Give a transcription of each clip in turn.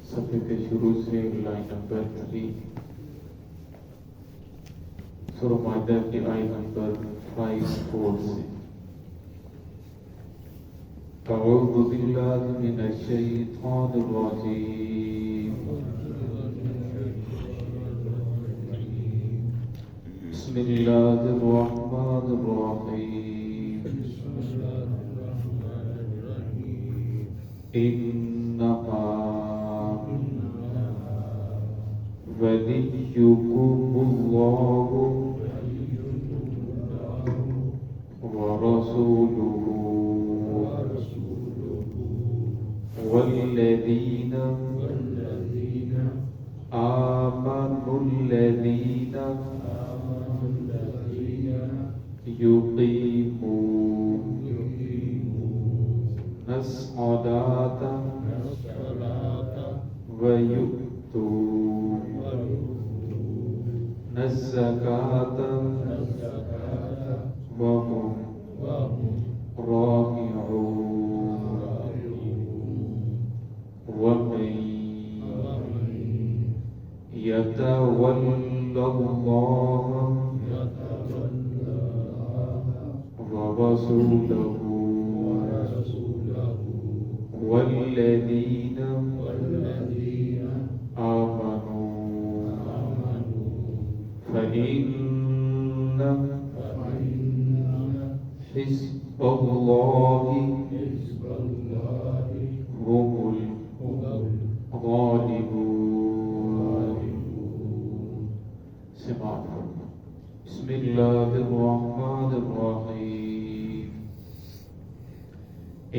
صفحے کے شروع سے لائن نمبر 3 سورہ مائدہ کی آیت نمبر 5 سے اعوذ باللہ من الشیطان الرجیم بسم اللہ الرحمن الرحیم انما ولیکم اللہ ورسولہ والذین آمنوا الذین یقیمون الصلاۃ ویؤتون الزکاۃ وهم راکعون ومن يتول الله ورسوله والذين آمنوا فإن حزب الله هم الغالبون. سماعت بسم اللہ الرحمن الرحیم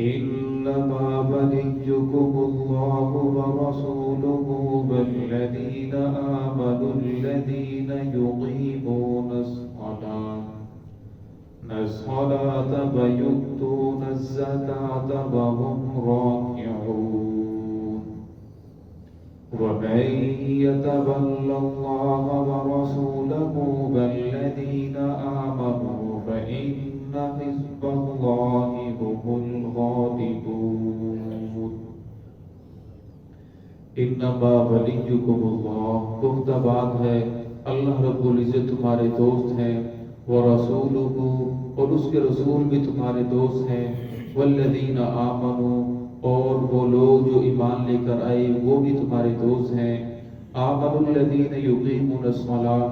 انما ولیکم اللہ ورسولہ والذین آمنوا الذین یقیمون الصلاة ویؤتون الزکاة وهم راکعون ومن يتول الله ورسوله والذين آمنوا فإن حزب الله هم الغالبون. انما ولیکم اللہ پختہ بات ہے اللہ رب العزت تمہارے دوست ہیں ورسولہ اور اس کے رسول بھی تمہارے دوست ہیں والذین آمنوا اور وہ لوگ جو ایمان لے کر آئے وہ بھی تمہارے دوست ہیں. آمنوا الذین یقیمون الصلاۃ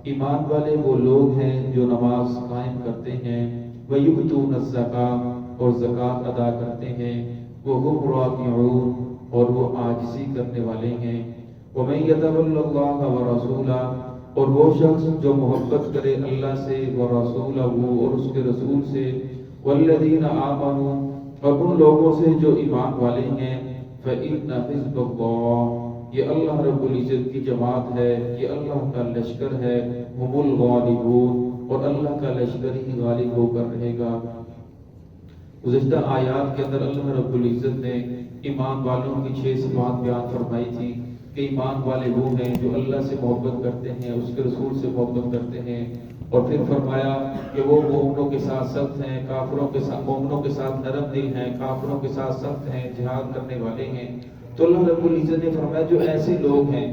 ایمان والے وہ لوگ ہیں جو نماز قائم کرتے ہیں ویؤتون الزکاۃ اور زکوٰۃ ادا کرتے ہیں وہم راکعون اور وہ عاجزی کرنے والے ہیں. ومن یتول اللہ ورسولہ اور وہ شخص جو محبت کرے اللہ سے ورسولہ اور اس کے رسول سے والذین آمنوا اور ان لوگوں سے جو ایمان والے ہیں فإن حزب اللہ یہ اللہ رب العزت کی جماعت ہے یہ اللہ کا لشکر ہے هم الغالبون اور اللہ کا لشکر ہی غالب ہو کر رہے گا. گزشتہ آیات کے اندر اللہ رب العزت نے ایمان والوں کی 6 صفات بیان فرمائی تھی کہ ایمان والے وہ ہیں جو اللہ سے محبت کرتے ہیں اس کے رسول سے محبت کرتے ہیں اور پھر فرمایا کہ وہ مومنوں کے ساتھ سخت ہیں کافروں کے ساتھ مومنوں کے ساتھ نرم دل ہیں کافروں کے ساتھ سخت ہیں جہاد کرنے والے ہیں. تو اللہ رب العزت نے فرمایا جو ایسے لوگ ہیں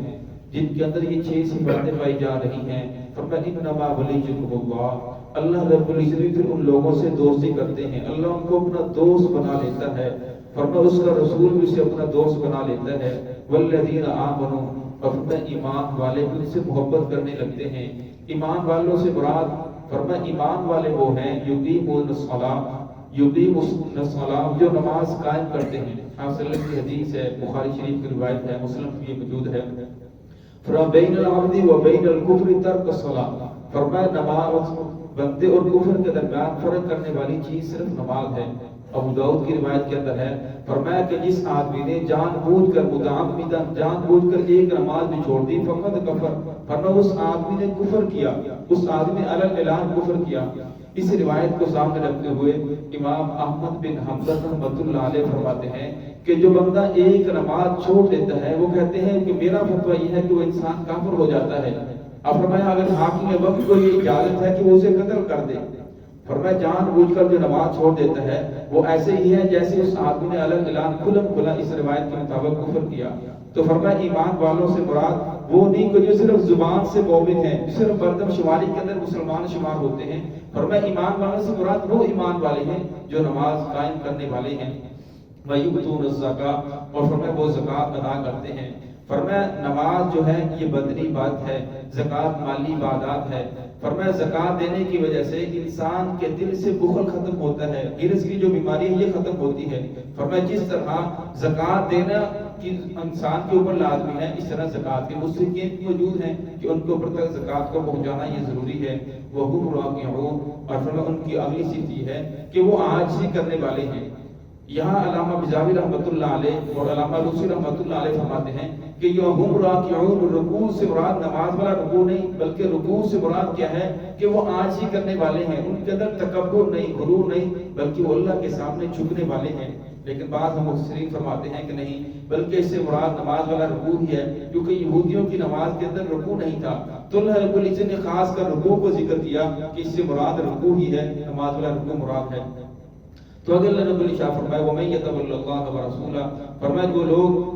جن کے اندر یہ 6 صفاتیں پائی جا رہی ہیں فرمایا انما ولیکم اللہ اللہ رب العزت پھر ان لوگوں سے دوستی کرتے ہیں اللہ ان کو اپنا دوست بنا لیتا ہے فرمایا اس کا رسول بھی اسے اپنا دوست بنا لیتا ہے والذین آمنوا اور فرمایا ایمان والے بھی ان سے محبت کرنے لگتے ہیں. ایمان والوں سے مراد فرمایا ایمان والے وہ ہیں یقیمون الصلاۃ جو نماز قائم کرتے ہیں. آپ صلی اللہ علیہ وسلم کی حدیث ہے بخاری شریف کی روایت ہے مسلم کی موجود ہے فرمایا بین العبد و بین الکفر ترک الصلاۃ فرمایا نماز بندے اور کفر کے درمیان فرق کرنے والی چیز صرف نماز ہے. ابو داؤد کی روایت کے اندر ہے فرمایا کہ جس آدمی نے جان بوجھ کر متعمدن جان بوجھ کر ایک نماز بھی چھوڑ دی فقط کفر فرمایا اس آدمی نے کفر کیا اس آدمی نے علل اعلان کفر کیا. اس روایت کو سامنے رکھتے ہوئے امام احمد بن حنبل رحمۃ اللہ علیہ فرماتے ہیں کہ جو بندہ ایک نماز چھوڑ دیتا ہے وہ کہتے ہیں کہ میرا فتویٰ یہ ہے کہ وہ انسان کافر ہو جاتا ہے. اب فرمایا اگر حاکم وقت کو یہ اجازت ہے کہ وہ اسے قتل کر دے فرمایا جان بوجھ کر جو نماز چھوڑ دیتا ہے وہ ایسے ہی ہے جیسے اس آدمی نے الگ اعلان کھلا اس روایت کے مطابق کفر کیا. تو فرمایا ایمان والوں سے مراد وہ نہیں کہ جو صرف زبان سے مومن ہیں، صرف مردم شماری کے اندر مسلمان شمار ہوتے ہیں. فرمایا ایمان والوں سے مراد وہ ایمان والے ہیں جو نماز قائم کرنے والے ہیں. وَيُؤْتُونَ الزَّكَاةَ، اور فرمایا وہ زکوٰۃ ادا کرتے ہیں. فرمایا نماز جو ہے یہ بدنی بات ہے، زکوٰۃ مالی عبادات ہے. فرمایا زکوٰۃ دینے کی وجہ سے انسان کے دل سے بخل ختم ہوتا ہے، غرض کی جو بیماری ہے یہ ختم ہوتی ہے. فرمایا جس طرح زکوٰۃ دینا کہ انسان کے اوپر لازمی ہے، اس طرح زکوٰۃ کے مستحقین موجود ہیں کہ ان کے اوپر تک زکوٰۃ کو پہنچانا یہ ضروری ہے. وَهُمْ رَاكِعُونَ، اور فرمایا ان کی اگلی صفت یہ ہے کہ وہ عاجزی کرنے والے ہیں. یہاں علامہ بزاوی رحمۃ اللہ علیہ اور علامہ روسی رحمۃ اللہ علیہ فرماتے ہیں کہ وَهُمْ رَاكِعُونَ، رکوع سے مراد نماز والا رکوع نہیں، بلکہ رکوع سے مراد کیا ہے کہ وہ عاجزی کرنے والے ہیں. ان کے اندر تکبر نہیں، غرور نہیں، بلکہ وہ اللہ کے سامنے جھکنے والے ہیں. لیکن بعض مفسرین فرماتے ہیں کہ نہیں، بلکہ اس سے مراد نماز والا رکوع ہی ہے، کیونکہ یہودیوں کی نماز کے اندر رکوع نہیں تھا. تو اللہ رب العزت نے خاص کر رکوع کو ذکر کیا کہ اس سے مراد رکوع ہی ہے، نماز والا رکوع مراد ہے. تو اگر اللہ رب العزت فرمائے وَمَن يَتَوَلَّ اللَّهَ وَرَسُولَهُ، فرمائے وہ لوگ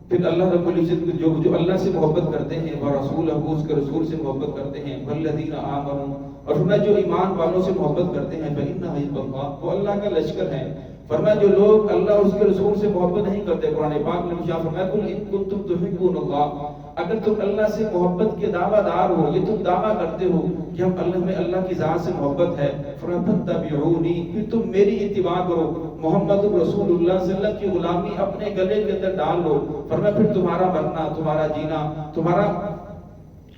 پھر اللہ رب العزت جو اللہ سے محبت کرتے ہیں، وَرَسُولَهُ، اس کے رسول سے محبت کرتے ہیں، وَالَّذِينَ آمَنُوا، اور فرمایا جو ایمان والوں سے محبت کرتے ہیں، فَإِنَّ حِزْبَ اللَّهِ، وہ اللہ کا لشکر ہے. فرمایا جو لوگ اللہ اور اس کے رسول سے محبت نہیں کرتے، قرآن پاک میں فرمایا قُلْ إِن كُنتُمْ تُحِبُّونَ اللَّهَ، اگر تم اللہ سے محبت کے دعویٰ دار ہو، یہ تم دعویٰ کرتے ہو کہ ہم اللہ میں اللہ کی ذات سے محبت ہے، فَاتَّبِعُونِي، پھر تم میری اتباع کرو. محمد رسول اللہ صلی اللہ علیہ وسلم کی غلامی اپنے گلے کے اندر ڈال لو. فرمایا پھر تمہارا مرنا، تمہارا جینا، تمہارا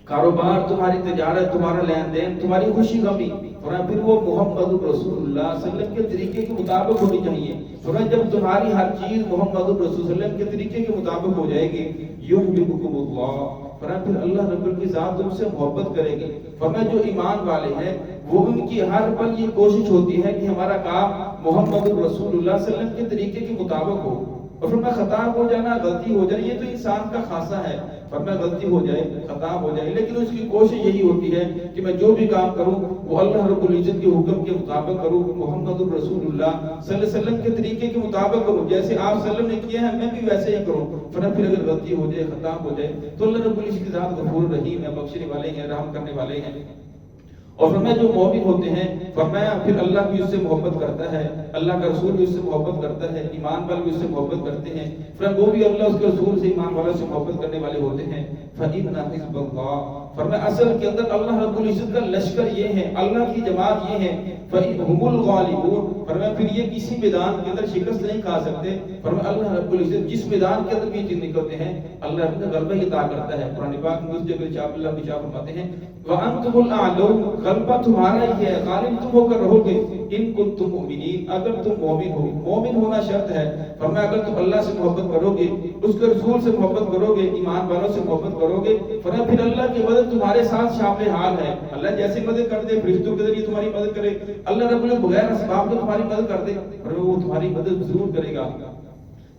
کاروبار، تمہاری تجارت، تمہارا لین دین، تمہاری خوشی غمی، فرمایا پھر وہ محمد رسول اللہ صلی اللہ علیہ وسلم کے طریقے کے مطابق ہونی چاہیے. فرمایا جب تمہاری ہر چیز محمد رسول صلی اللہ علیہ وسلم کے طریقے کے مطابق ہو جائے گی، یحببکم اللہ، فرمایا پھر اللہ رب کی ذات تم سے محبت کرے گی. فرمایا جو ایمان والے ہیں وہ ان کی ہر پل یہ کوشش ہوتی ہے کہ ہمارا کام محمد رسول اللہ صلی اللہ علیہ وسلم کے طریقے کے مطابق ہو. اور فرمایا خطا ہو جانا، غلطی ہو جائے، یہ تو انسان کا خاصہ ہے. فرمایا غلطی ہو جائے، خطا ہو جائے، لیکن اس کی کوشش یہی ہوتی ہے کہ میں جو بھی کام کروں وہ اللہ رب العزت کے حکم کے مطابق کروں، محمد رسول اللہ صلی اللہ علیہ وسلم کے طریقے کے مطابق کروں، جیسے آپ صلی اللہ علیہ وسلم نے کیا ہے میں بھی ویسے ہی کروں. فرمایا پھر اگر غلطی ہو جائے، خطا ہو جائے، تو اللہ رب العزت کی ذات غفور رحیم ہے، بخشنے والے ہیں، رحم کرنے والے ہیں. اور فرمایا جو مومن ہوتے ہیں، فرمایا پھر اللہ بھی اس سے محبت کرتا ہے، اللہ کا رسول بھی اس سے محبت کرتا ہے، ایمان والے بھی اس سے محبت کرتے ہیں. فرمایا وہ بھی اللہ اس کے رسول سے، ایمان والوں سے محبت کرنے والے ہوتے ہیں. فَإِنَّ حِزْبَ اللَّهِ، فرمایا اصل کے اندر اللہ رب العزت کا لشکر یہ ہے، اللہ کی جماعت یہ ہے. فَهُمُ الْغَالِبُونَ، فرمایا پھر یہ کسی میدان کے اندر شکست نہیں کھا سکتے. فرمایا اللہ رب العزت جس میدان کے اندر بھی جن نکلتے ہیں اللہ رب نے غلبہ عطا کرتا ہے. قرآن پاک میں اس جگہ چاپ اللہ بھی چاپ فرماتے ہیں وَأَنْتُمُ الْأَعْلَوْنَ، غلبہ تمہارا ہی ہے، غالب تم ہو کر رہو گے. ان کنتم مؤمنین، اگر تم مومن ہو، مومن ہونا شرط ہے. فرمایا اگر تم اللہ سے محبت کرو گے، اس کے رسول سے محبت کرو گے، ایمان والوں سے محبت کرو گے، فرمایا پھر اللہ کی مدد تمہارے ساتھ شامل حال ہے. اللہ جیسے مدد کر دے، فرشتوں کے ذریعے تمہاری مدد کرے، اللہ رب العزت بغیر اسباب کے تمہاری مدد کر دے، اور وہ تمہاری مدد ضرور کرے گا.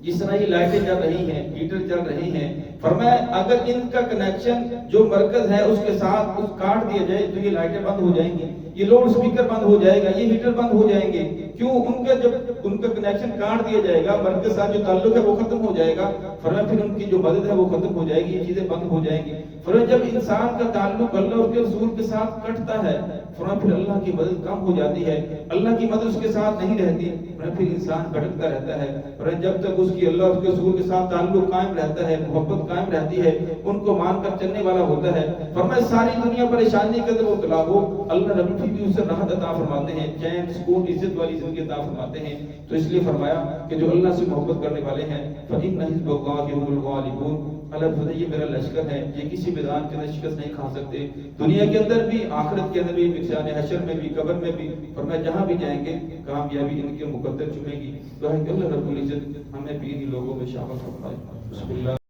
جس طرح یہ لائٹیں چل رہی ہیں، ہیٹر چل رہی ہیں، فرمایا اگر ان کا کنیکشن جو مرکز ہے اس کے ساتھ اس کاٹ دیا جائے تو یہ لائٹیں بند ہو جائیں گی، یہ لوڈ سپیکر بند ہو جائے گا، یہ ہیٹر بند ہو جائیں گے. کیوں؟ ان کا جب ان کا کنیکشن کاٹ دیا جائے گا، مرکز کے ساتھ جو تعلق ہے وہ ختم ہو جائے گا. فرمایا پھر ان کی جو مدد ہے وہ ختم ہو جائے گی، یہ چیزیں بند ہو جائیں گی. فرمایا جب انسان کا تعلق اللہ اور اس کے رسول کے ساتھ کٹتا ہے، فرمایا پھر اللہ کی مدد کم ہو جاتی ہے، اللہ کی مدد اس کے ساتھ نہیں رہتی. فرمایا پھر انسان بھٹکتا رہتا ہے. فرمایا جب تک اس کی اللہ اور اس کے رسول کے ساتھ تعلق قائم رہتا ہے، محبت قائم رہتی ہے، ان کو مان کر چلنے والا ہوتا ہے، فرمایا ساری دنیا پریشانی کے اندر مبتلا ہو، اللہ رب بھی اسے راحت عطا فرماتے ہیں، چین، سکون، عزت والی زندگی عطا فرماتے ہیں. تو اس لیے فرمایا کہ جو اللہ سے محبت کرنے والے ہیں فَإِنَّ حِزْبَ اللَّهِ هُمُ الْغَالِبُونَ، اللہ فرماتے یہ میرا لشکر ہے، یہ کسی میدان کے اندر شکست نہیں کھا سکتے، دنیا کے اندر بھی، آخرت کے اندر بھی، میدان حشر میں بھی، قبر میں بھی. فرمایا جہاں بھی جائیں گے کامیابی ان کے مقدر چمے گی. تو ہے کہ اللہ رب العزت ہمیں بھی ان لوگوں میں شامل فرمائے. بسم اللہ.